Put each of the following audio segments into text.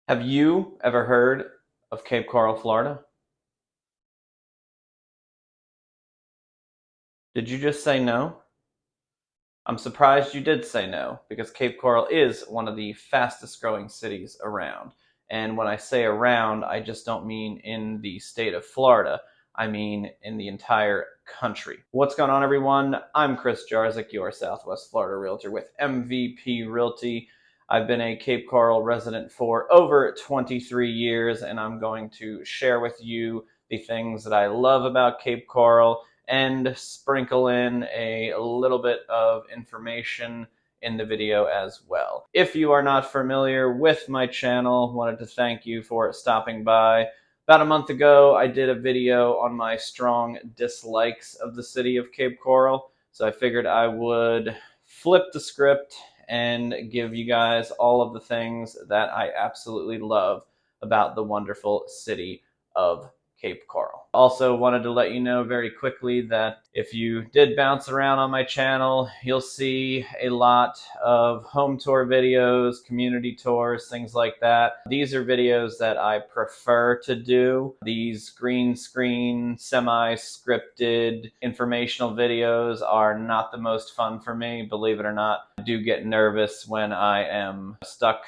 Have you ever heard of Cape Coral, Florida? Did you just say no? I'm surprised you did say no, because Cape Coral is one of the fastest growing cities around. And when I say around, I just don't mean in the state of Florida. I mean in the entire country. What's going on, everyone? I'm Chris Jarzyk, your Southwest Florida realtor with MVP Realty. I've been a Cape Coral resident for over 23 years, and I'm going to share with you the things that I love about Cape Coral and sprinkle in a little bit of information in the video as well. If you are not familiar with my channel, wanted to thank you for stopping by. About a month ago, I did a video on my strong dislikes of the city of Cape Coral, so I figured I would flip the script and give you guys all of the things that I absolutely love about the wonderful city of Cape Coral. Also wanted to let you know very quickly that if you did bounce around on my channel, you'll see a lot of home tour videos, community tours, things like that. These are videos that I prefer to do. These green screen, semi-scripted informational videos are not the most fun for me, believe it or not. I do get nervous when I am stuck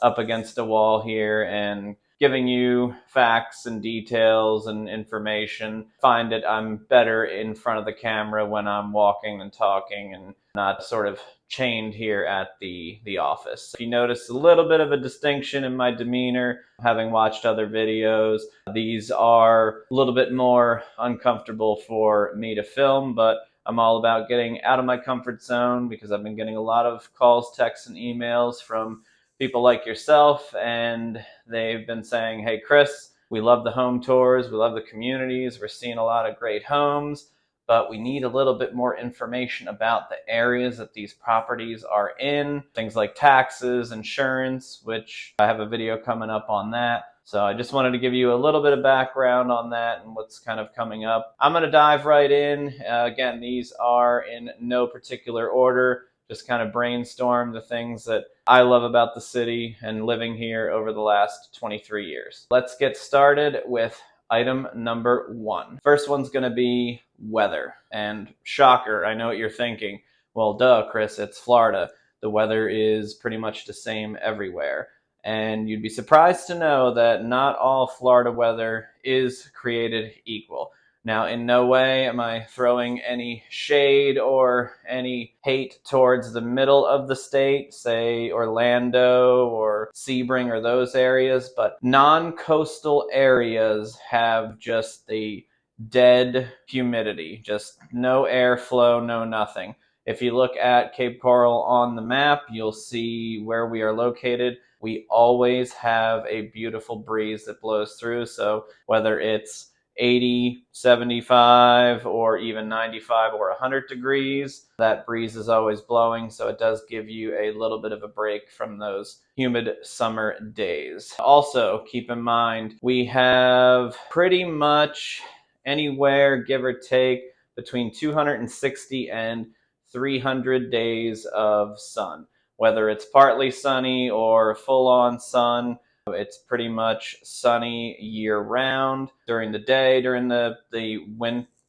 up against a wall here and giving you facts and details and information. Find that I'm better in front of the camera when I'm walking and talking and not sort of chained here at the office. If you notice a little bit of a distinction in my demeanor, having watched other videos, these are a little bit more uncomfortable for me to film, but I'm all about getting out of my comfort zone because I've been getting a lot of calls, texts, and emails from people like yourself, and they've been saying, hey, Chris, we love the home tours, we love the communities, we're seeing a lot of great homes, but we need a little bit more information about the areas that these properties are in, things like taxes, insurance, which I have a video coming up on that. So I just wanted to give you a little bit of background on that and what's kind of coming up. I'm going to dive right in. Again, these are in no particular order. Just kind of brainstorm the things that I love about the city and living here over the last 23 years. Let's get started with item number one. First one's going to be weather. And shocker, I know what you're thinking. Well, duh, Chris, it's Florida. The weather is pretty much the same everywhere. And you'd be surprised to know that not all Florida weather is created equal. Now, in no way am I throwing any shade or any hate towards the middle of the state, say Orlando or Sebring or those areas, but non-coastal areas have just the dead humidity, just no airflow, no nothing. If you look at Cape Coral on the map, you'll see where we are located. We always have a beautiful breeze that blows through, so whether it's 80, 75, or even 95 or 100 degrees. That breeze is always blowing, so it does give you a little bit of a break from those humid summer days. Also, keep in mind, we have pretty much anywhere, give or take, between 260 and 300 days of sun. Whether it's partly sunny or full-on sun, it's pretty much sunny year round. During the day, during the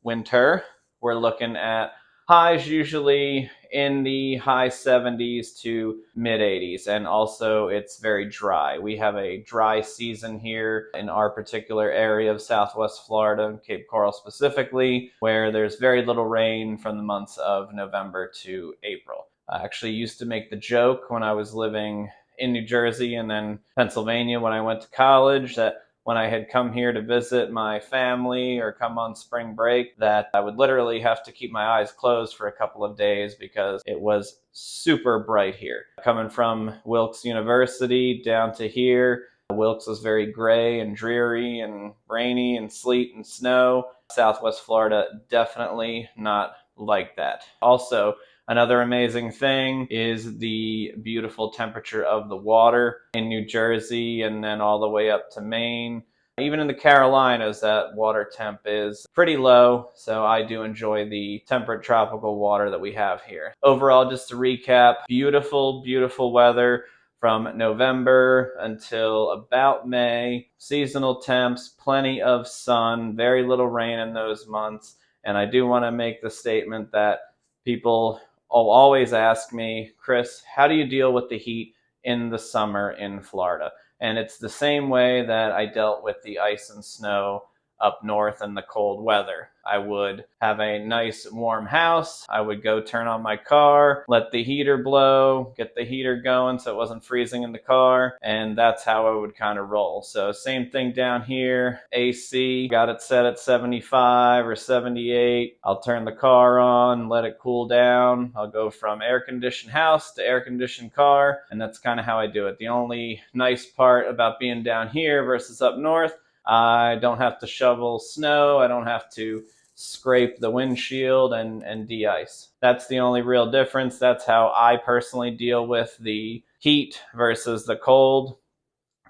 winter, we're looking at highs usually in the high 70s to mid 80s. And also it's very dry. We have a dry season here in our particular area of Southwest Florida, Cape Coral specifically, where there's very little rain from the months of November to April. I actually used to make the joke when I was living in New Jersey and then Pennsylvania when I went to college that when I had come here to visit my family or come on spring break, that I would literally have to keep my eyes closed for a couple of days because it was super bright here. Coming from Wilkes University down to here, Wilkes was very gray and dreary and rainy and sleet and snow. Southwest Florida, definitely not like that. Also, another amazing thing is the beautiful temperature of the water in New Jersey and then all the way up to Maine. Even in the Carolinas, that water temp is pretty low, so I do enjoy the temperate tropical water that we have here. Overall, just to recap, beautiful, beautiful weather from November until about May. Seasonal temps, plenty of sun, very little rain in those months. And I do want to make the statement that people always ask me, Chris, how do you deal with the heat in the summer in Florida? And it's the same way that I dealt with the ice and snow up north and the cold weather. I would have a nice warm house. I would go turn on my car, let the heater blow, get the heater going so it wasn't freezing in the car, and that's how I would kind of roll. So same thing down here, AC, got it set at 75 or 78. I'll turn the car on, let it cool down. I'll go from air conditioned house to air conditioned car, and that's kind of how I do it. The only nice part about being down here versus up north, I don't have to shovel snow. I don't have to scrape the windshield and de-ice. That's the only real difference. That's how I personally deal with the heat versus the cold.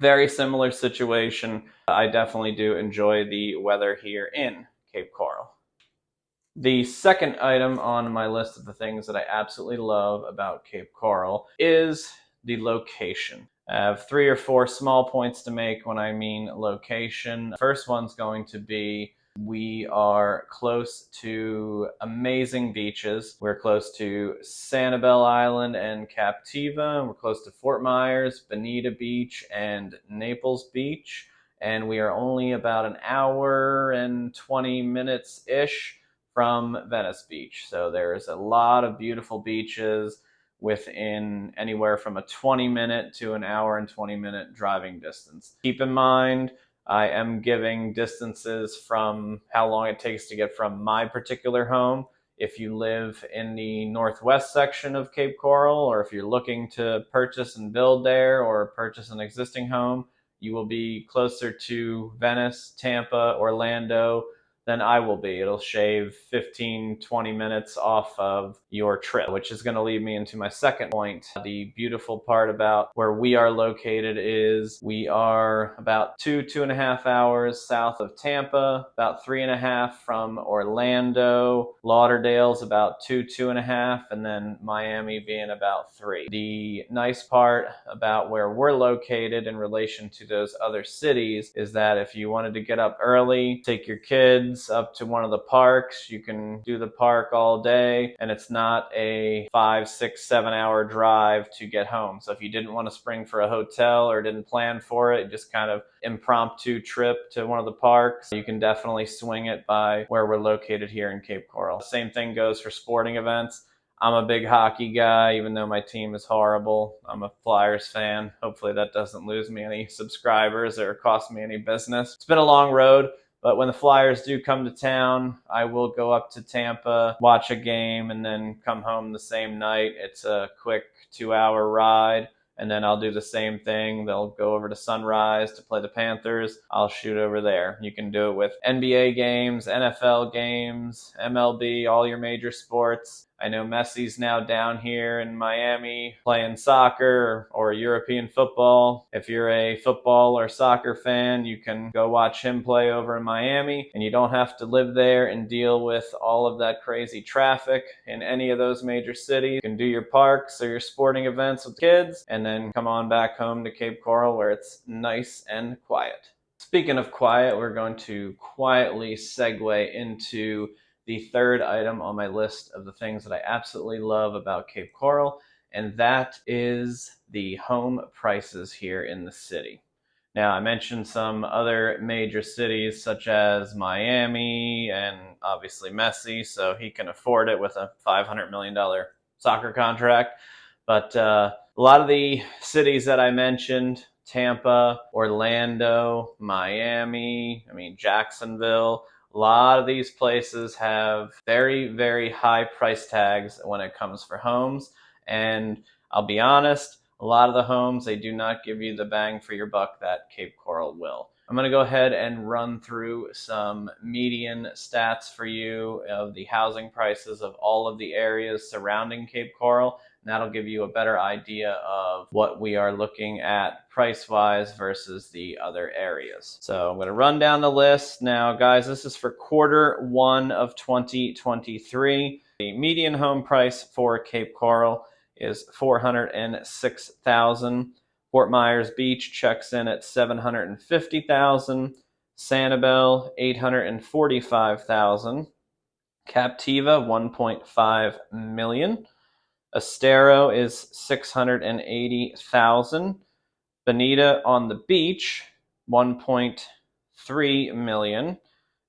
Very similar situation. I definitely do enjoy the weather here in Cape Coral. The second item on my list of the things that I absolutely love about Cape Coral is the location. I have 3 or 4 small points to make when I mean location. First one's going to be we are close to amazing beaches. We're close to Sanibel Island and Captiva. We're close to Fort Myers, Bonita Beach, and Naples Beach. And we are only about an hour and 20 minutes-ish from Venice Beach. So there's a lot of beautiful beaches within anywhere from a 20-minute to an hour and 20-minute driving distance. Keep in mind, I am giving distances from how long it takes to get from my particular home. If you live in the northwest section of Cape Coral, or if you're looking to purchase and build there or purchase an existing home, you will be closer to Venice, Tampa, Orlando than I will be. It'll shave 15, 20 minutes off of your trip, which is going to lead me into my second point. The beautiful part about where we are located is we are about 2.5 hours south of Tampa, about 3.5 from Orlando. Lauderdale's about 2.5, and then Miami being about 3. The nice part about where we're located in relation to those other cities is that if you wanted to get up early, take your kids up to one of the parks, you can do the park all day, and it's not a 5, 6, 7 hour drive to get home. So if you didn't want to spring for a hotel or didn't plan for it, just kind of impromptu trip to one of the parks, you can definitely swing it by where we're located here in Cape Coral. Same thing goes for sporting events. I'm a big hockey guy, even though my team is horrible. I'm a Flyers fan. Hopefully that doesn't lose me any subscribers or cost me any business. It's been a long road, but when the Flyers do come to town, I will go up to Tampa, watch a game, and then come home the same night. It's a quick 2-hour ride, and then I'll do the same thing. They'll go over to Sunrise to play the Panthers. I'll shoot over there. You can do it with NBA games, NFL games, MLB, all your major sports. I know Messi's now down here in Miami playing soccer or European football. If you're a football or soccer fan, you can go watch him play over in Miami, and you don't have to live there and deal with all of that crazy traffic in any of those major cities. You can do your parks or your sporting events with kids and then come on back home to Cape Coral where it's nice and quiet. Speaking of quiet, we're going to quietly segue into the third item on my list of the things that I absolutely love about Cape Coral, and that is the home prices here in the city. Now, I mentioned some other major cities such as Miami and obviously Messi, so he can afford it with a $500 million soccer contract. But a lot of the cities that I mentioned, Tampa, Orlando, Miami, Jacksonville, a lot of these places have very, very high price tags when it comes for homes. And I'll be honest, a lot of the homes, they do not give you the bang for your buck that Cape Coral will. I'm going to go ahead and run through some median stats for you of the housing prices of all of the areas surrounding Cape Coral. And that'll give you a better idea of what we are looking at price-wise versus the other areas. So I'm going to run down the list. Now, guys, this is for Q1 of 2023. The median home price for Cape Coral is $406,000. Fort Myers Beach checks in at $750,000, Sanibel $845,000, Captiva $1.5 million, Estero is $680,000, Bonita on the Beach $1.3 million,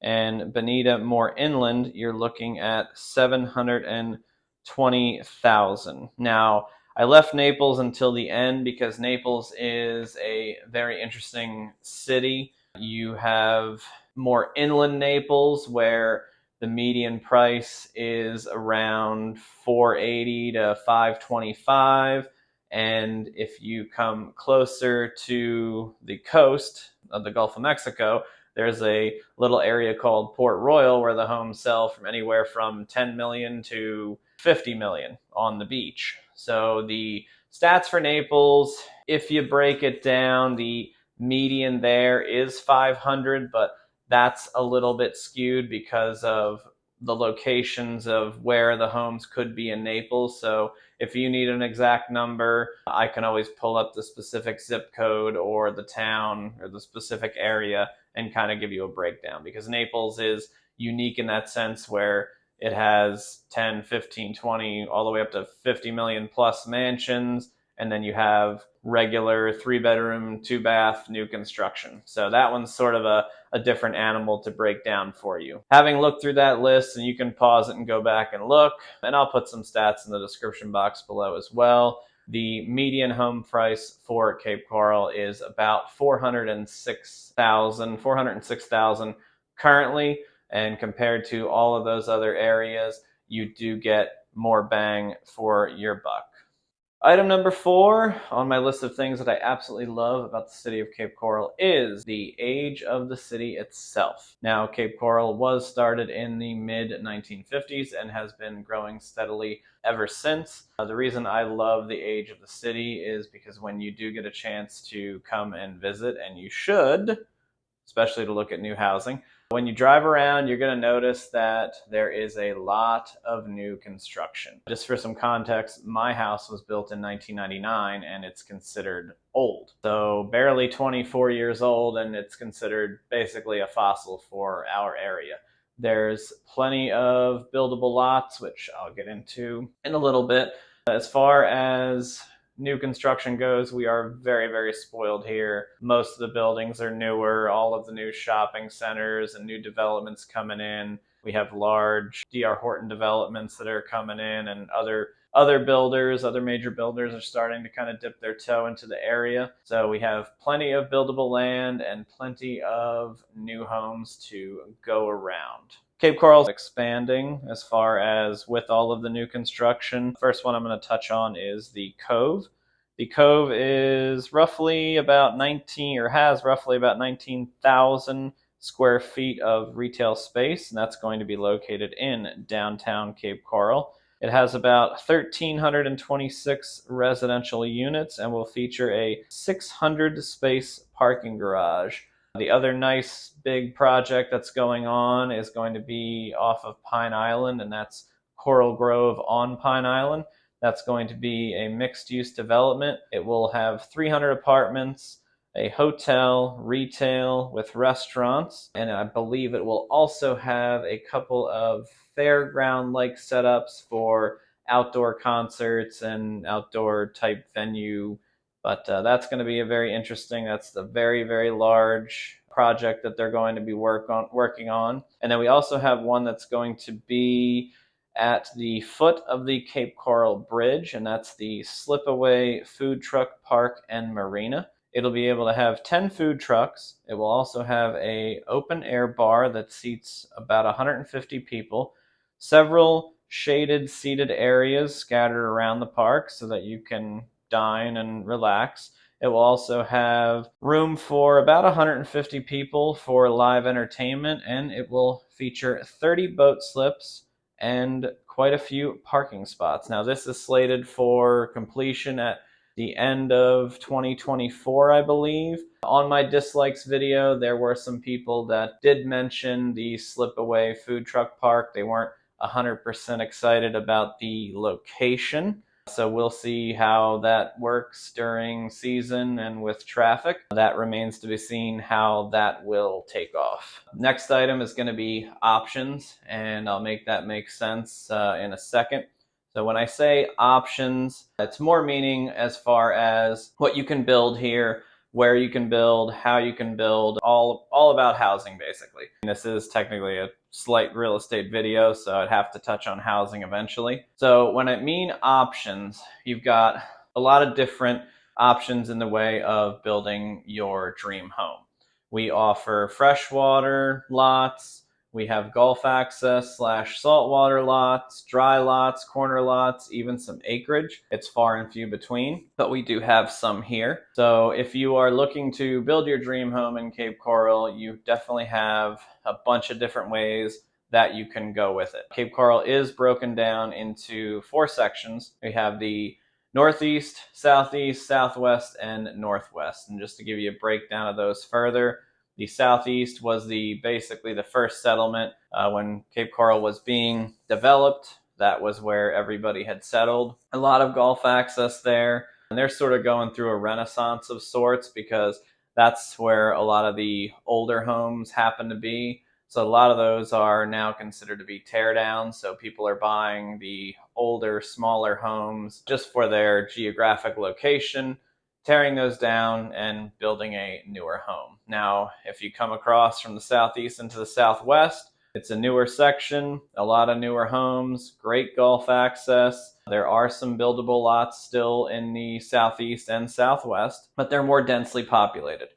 and Bonita more inland you're looking at $720,000. Now, I left Naples until the end because Naples is a very interesting city. You have more inland Naples where the median price is around 480 to 525. And if you come closer to the coast of the Gulf of Mexico, there's a little area called Port Royal where the homes sell from anywhere from 10 million to 50 million on the beach. So the stats for Naples, if you break it down, the median there is 500, but that's a little bit skewed because of the locations of where the homes could be in Naples. So if you need an exact number, I can always pull up the specific zip code or the town or the specific area and kind of give you a breakdown, because Naples is unique in that sense where it has 10, 15, 20, all the way up to 50 million plus mansions. And then you have regular 3-bedroom, 2-bath, new construction. So that one's sort of a different animal to break down for you. Having looked through that list, and you can pause it and go back and look, and I'll put some stats in the description box below as well. The median home price for Cape Coral is about $406,000 currently, and compared to all of those other areas, you do get more bang for your buck. Item number 4 on my list of things that I absolutely love about the city of Cape Coral is the age of the city itself. Now, Cape Coral was started in the mid-1950s and has been growing steadily ever since. The reason I love the age of the city is because when you do get a chance to come and visit, and you should, especially to look at new housing, when you drive around, you're going to notice that there is a lot of new construction. Just for some context, my house was built in 1999 and it's considered old. So barely 24 years old, and it's considered basically a fossil for our area. There's plenty of buildable lots, which I'll get into in a little bit. As far as new construction goes, we are very, very spoiled here. Most of the buildings are newer, all of the new shopping centers and new developments coming in. We have large D.R. Horton developments that are coming in, and other builders, other major builders are starting to kind of dip their toe into the area. So we have plenty of buildable land and plenty of new homes to go around. Cape Coral's expanding as far as with all of the new construction. First one I'm going to touch on is the Cove. The Cove is roughly about 19,000 square feet of retail space, and that's going to be located in downtown Cape Coral. It has about 1,326 residential units and will feature a 600 space parking garage. The other nice big project that's going on is going to be off of Pine Island, and that's Coral Grove on Pine Island. That's going to be a mixed-use development. It will have 300 apartments, a hotel, retail with restaurants, and I believe it will also have a couple of fairground-like setups for outdoor concerts and outdoor type venue. But that's going to be a very interesting, that's the very, very large project that they're going to be working on. And then we also have one that's going to be at the foot of the Cape Coral Bridge, and that's the Slipaway Food Truck Park and Marina. It'll be able to have 10 food trucks. It will also have an open air bar that seats about 150 people, several shaded seated areas scattered around the park so that you can dine and relax. It will also have room for about 150 people for live entertainment, and it will feature 30 boat slips and quite a few parking spots. Now, this is slated for completion at the end of 2024, I believe. On my dislikes video, there were some people that did mention the Slipaway Food Truck Park. They weren't 100% excited about the location. So we'll see how that works during season and with traffic. That remains to be seen how that will take off. Next item is going to be options, and I'll make that make sense in a second. So when I say options, it's more meaning as far as what you can build here, where you can build, how you can build, all about housing basically. This is technically a slight real estate video, so I'd have to touch on housing eventually. So when I mean options, you've got a lot of different options in the way of building your dream home. We offer freshwater lots, we have Gulf access / saltwater lots, dry lots, corner lots, even some acreage. It's far and few between, but we do have some here. So if you are looking to build your dream home in Cape Coral, you definitely have a bunch of different ways that you can go with it. Cape Coral is broken down into 4 sections. We have the northeast, southeast, southwest, and northwest. And just to give you a breakdown of those further, the southeast was basically the first settlement when Cape Coral was being developed. That was where everybody had settled. A lot of Gulf access there, and they're sort of going through a renaissance of sorts because that's where a lot of the older homes happen to be. So a lot of those are now considered to be teardowns. So people are buying the older, smaller homes just for their geographic location, tearing those down and building a newer home. Now, if you come across from the southeast into the southwest, it's a newer section, a lot of newer homes, great Gulf access. There are some buildable lots still in the southeast and southwest, but they're more densely populated.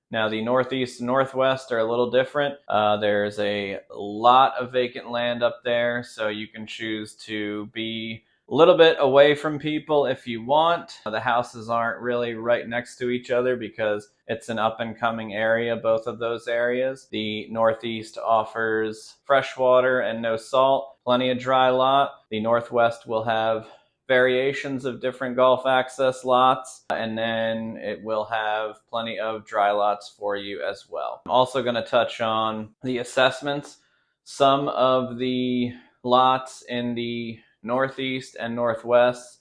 Now, the northeast and northwest are a little different. There's a lot of vacant land up there, so you can choose to be a little bit away from people if you want. The houses aren't really right next to each other because it's an up and coming area, both of those areas. The northeast offers fresh water and no salt, plenty of dry lot. The northwest will have variations of different Gulf access lots, and then it will have plenty of dry lots for you as well. I'm also going to touch on the assessments. Some of the lots in the northeast and northwest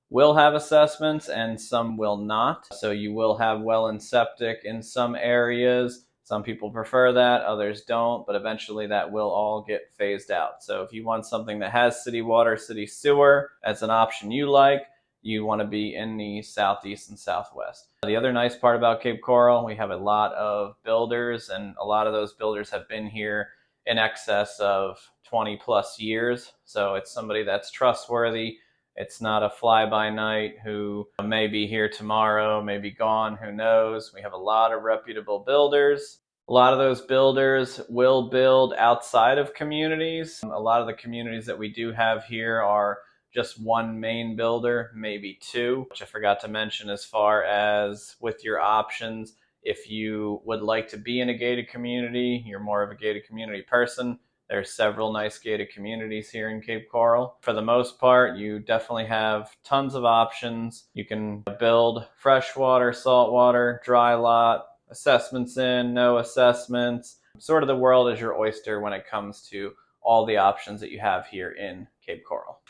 will have assessments and some will not. So you will have well and septic in some areas. Some people prefer that, others don't, but eventually that will all get phased out. So if you want something that has city water, city sewer as an option you like, you want to be in the southeast and southwest. The other nice part about Cape Coral, we have a lot of builders, and a lot of those builders have been here in excess of 20 plus years. So it's somebody that's trustworthy. It's not a fly-by-night who may be here tomorrow, may be gone, who knows. We have a lot of reputable builders. A lot of those builders will build outside of communities. A lot of the communities that we do have here are just one main builder, maybe 2, which I forgot to mention as far as with your options. If you would like to be in a gated community, you're more of a gated community person, there's several nice gated communities here in Cape Coral. For the most part, you definitely have tons of options. You can build freshwater, saltwater, dry lot, assessments in, no assessments. Sort of the world is your oyster when it comes to all the options that you have here in Cape Coral.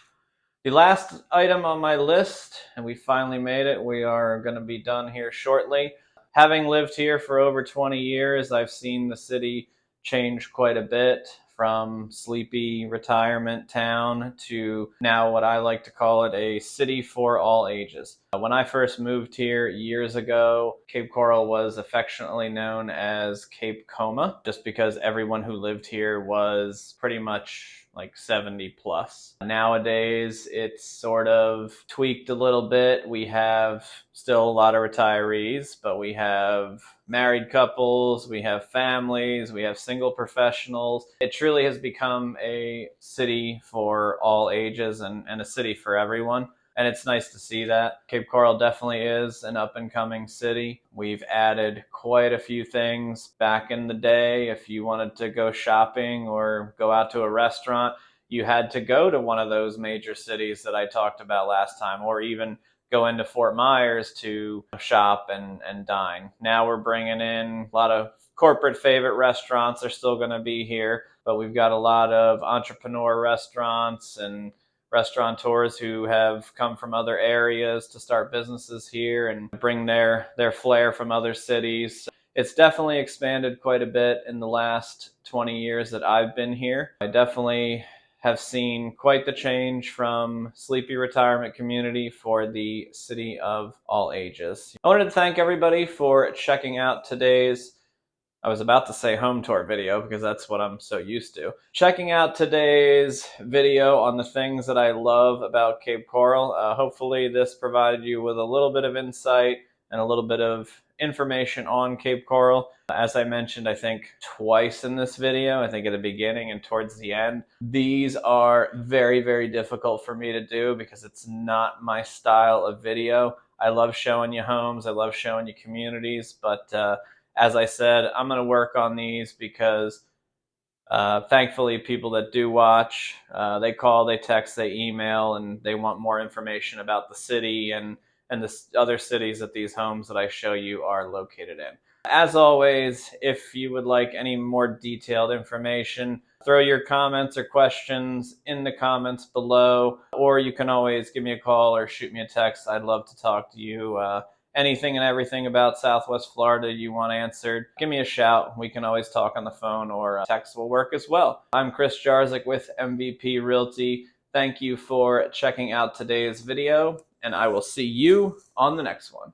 The last item on my list, and we finally made it, we are going to be done here shortly. Having lived here for over 20 years, I've seen the city change quite a bit, from sleepy retirement town to now what I like to call it a city for all ages. When I first moved here years ago, Cape Coral was affectionately known as Cape Coma, just because everyone who lived here was pretty much like 70 plus. Nowadays, it's sort of tweaked a little bit. We have still a lot of retirees, but we have married couples, we have families, we have single professionals. It truly has become a city for all ages and a city for everyone. And it's nice to see that. Cape Coral definitely is an up and coming city. We've added quite a few things. Back in the day, if you wanted to go shopping or go out to a restaurant, you had to go to one of those major cities that I talked about last time, or even go into Fort Myers to shop and dine. Now we're bringing in a lot of corporate favorite restaurants. They're still going to be here, but we've got a lot of entrepreneur restaurants, and restaurateurs who have come from other areas to start businesses here and bring their flair from other cities. It's definitely expanded quite a bit in the last 20 years that I've been here. I definitely have seen quite the change from sleepy retirement community for the city of all ages. I wanted to thank everybody for checking out today's, I was about to say home tour video because that's what I'm so used to. Checking out today's video on the things that I love about Cape Coral. Hopefully this provided you with a little bit of insight and a little bit of information on Cape Coral. As I mentioned, I think twice in this video, I think at the beginning and towards the end, these are very, very difficult for me to do because it's not my style of video. I love showing you homes, I love showing you communities, but as I said, I'm going to work on these because thankfully people that do watch, they call, they text, they email, and they want more information about the city and the other cities that these homes that I show you are located in. As always, if you would like any more detailed information, throw your comments or questions in the comments below, or you can always give me a call or shoot me a text. I'd love to talk to you. Anything and everything about Southwest Florida you want answered, give me a shout. We can always talk on the phone, or text will work as well. I'm Chris Jarzyk with MVP Realty. Thank you for checking out today's video, and I will see you on the next one.